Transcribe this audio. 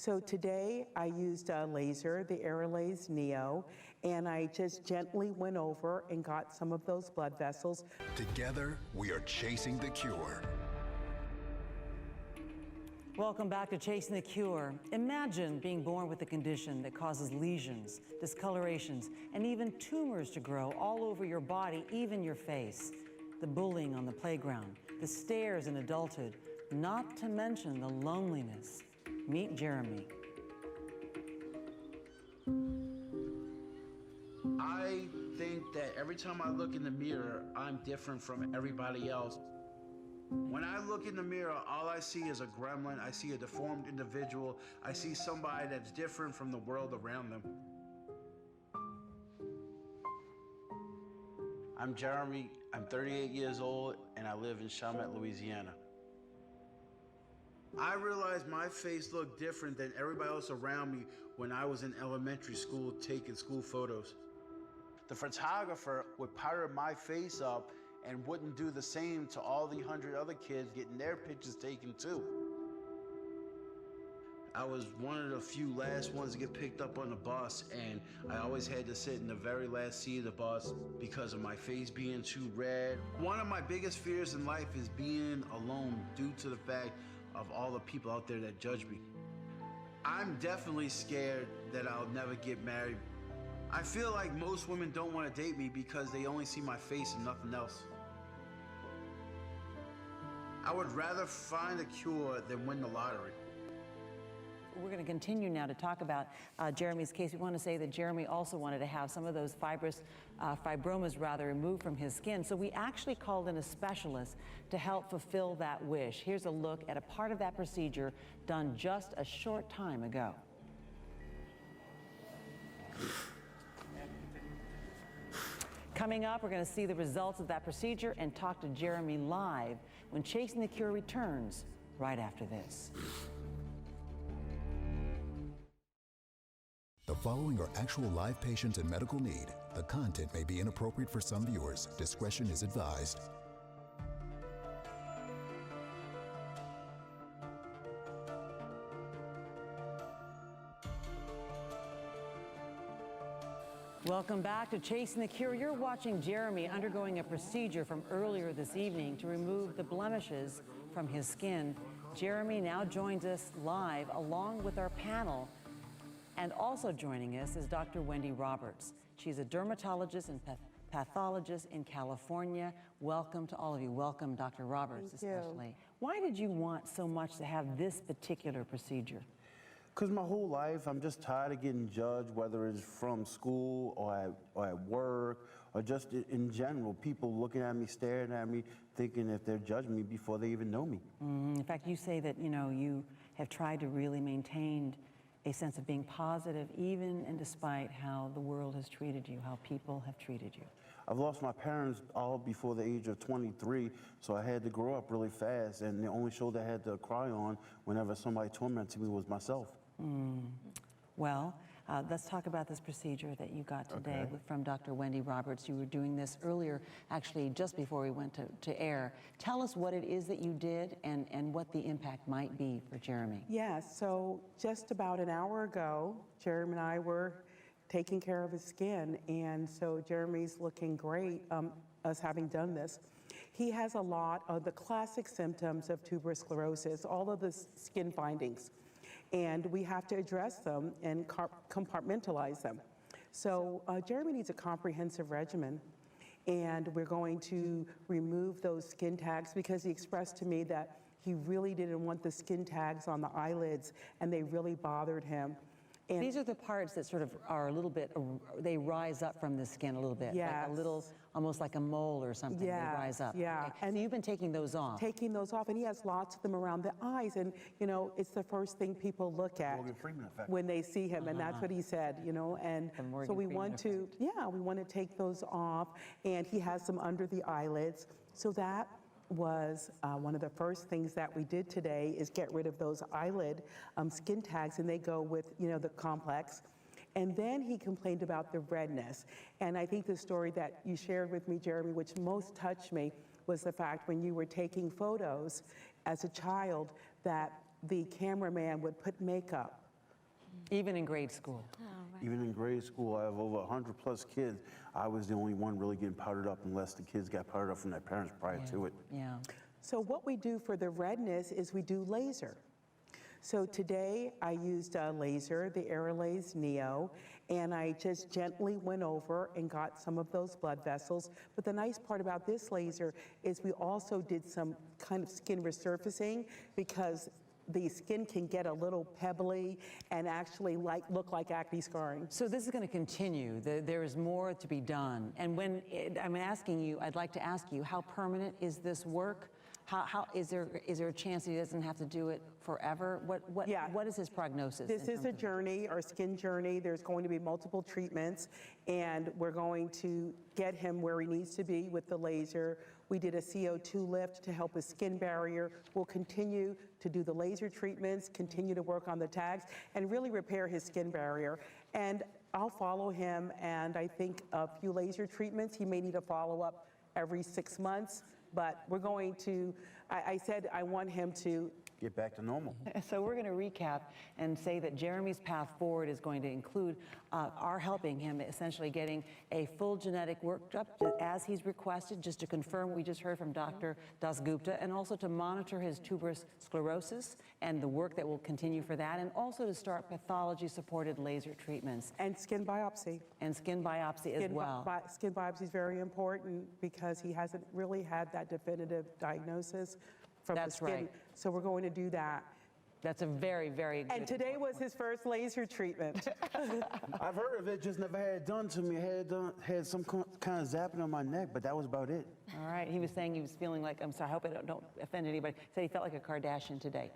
So today I used a laser, the Aerolase Neo, and I just gently went over and got some of those blood vessels. Together, we are chasing the cure. Welcome back to Chasing the Cure. Imagine being born with a condition that causes lesions, discolorations, and even tumors to grow all over your body, even your face. The bullying on the playground, the stares in adulthood, not to mention the loneliness. Meet Jeremy. I think that every time I look in the mirror, I'm different from everybody else. When I look in the mirror, all I see is a gremlin. I see a deformed individual. I see somebody that's different from the world around them. I'm Jeremy. I'm 38 years old, and I live in Chalmette, Louisiana. I realized my face looked different than everybody else around me when I was in elementary school taking school photos. The photographer would powder my face up and wouldn't do the same to all the 100 other kids getting their pictures taken too. I was one of the few last ones to get picked up on the bus, and I always had to sit in the very last seat of the bus because of my face being too red. One of my biggest fears in life is being alone due to the fact of all the people out there that judge me. I'm definitely scared that I'll never get married. I feel like most women don't want to date me because they only see my face and nothing else. I would rather find a cure than win the lottery. We're going to continue now to talk about Jeremy's case. We want to say that Jeremy also wanted to have some of those fibromas removed from his skin. So we actually called in a specialist to help fulfill that wish. Here's a look at a part of that procedure done just a short time ago. Coming up, we're going to see the results of that procedure and talk to Jeremy live when Chasing the Cure returns right after this. The following are actual live patients in medical need. The content may be inappropriate for some viewers. Discretion is advised. Welcome back to Chasing the Cure. You're watching Jeremy undergoing a procedure from earlier this evening to remove the blemishes from his skin. Jeremy now joins us live along with our panel. And also joining us is Dr. Wendy Roberts. She's a dermatologist and pathologist in California. Welcome to all of you. Welcome, Dr. Roberts, especially. Why did you want so much to have this particular procedure? Because my whole life, I'm just tired of getting judged, whether it's from school or at work or just in general. People looking at me, staring at me, thinking if they're judging me before they even know me. In fact, you say that, you have tried to really maintain a sense of being positive, even and despite how the world has treated you, how people have treated you. I've lost my parents all before the age of 23, so I had to grow up really fast, and the only shoulder I had to cry on whenever somebody tormented me was myself. Well, let's talk about this procedure that you got today from Dr. Wendy Roberts. You were doing this earlier, actually, just before we went to air. Tell us what it is that you did and what the impact might be for Jeremy. Yes, so just about an hour ago, Jeremy and I were taking care of his skin, and so Jeremy's looking great, us having done this. He has a lot of the classic symptoms of tuberous sclerosis, all of the skin findings, and we have to address them and compartmentalize them. So Jeremy needs a comprehensive regimen, and we're going to remove those skin tags because he expressed to me that he really didn't want the skin tags on the eyelids, and they really bothered him. And these are the parts that sort of are a little bit, they rise up from the skin a little bit, yes. Like a little, almost like a mole or something, yes. They rise up. Yeah. Okay. And so you've been taking those off. Taking those off, and he has lots of them around the eyes, and it's the first thing people look at when they see him, and that's what he said, and so we want to, we want to take those off, and he has some under the eyelids, so that was one of the first things that we did today is get rid of those eyelid skin tags, and they go with, the complex. And then he complained about the redness. And I think the story that you shared with me, Jeremy, which most touched me, was the fact when you were taking photos as a child that the cameraman would put makeup Even in grade school. Even in grade school, I have over 100 plus kids. I was the only one really getting powdered up unless the kids got powdered up from their parents prior to it. Yeah. So what we do for the redness is we do laser. So today I used a laser, the Aerolase Neo, and I just gently went over and got some of those blood vessels. But the nice part about this laser is we also did some kind of skin resurfacing, because the skin can get a little pebbly and actually look like acne scarring. So this is going to continue. There is more to be done. And when I'm asking you, I'd like to ask you, how permanent is this work? How is there a chance that he doesn't have to do it forever? What is his prognosis? This is a journey, our skin journey. There's going to be multiple treatments, and we're going to get him where he needs to be with the laser. We did a CO2 lift to help his skin barrier. We'll continue to do the laser treatments, continue to work on the tags, and really repair his skin barrier. And I'll follow him, and I think a few laser treatments. He may need a follow-up every 6 months. But we're going to, I said I want him to Get back to normal. So we're going to recap and say that Jeremy's path forward is going to include our helping him, essentially getting a full genetic workup as he's requested, just to confirm what we just heard from Dr. Dasgupta, and also to monitor his tuberous sclerosis and the work that will continue for that, and also to start pathology-supported laser treatments. And skin biopsy. And skin biopsy as well. Skin biopsy is very important because he hasn't really had that definitive diagnosis from the skin. Right. So we're going to do that. That's a very, very good. And today was his first laser treatment. I've heard of it, just never had it done to me. Had some kind of zapping on my neck, but that was about it. All right. He was saying he was feeling like, I'm sorry, I hope I don't offend anybody. He said he felt like a Kardashian today.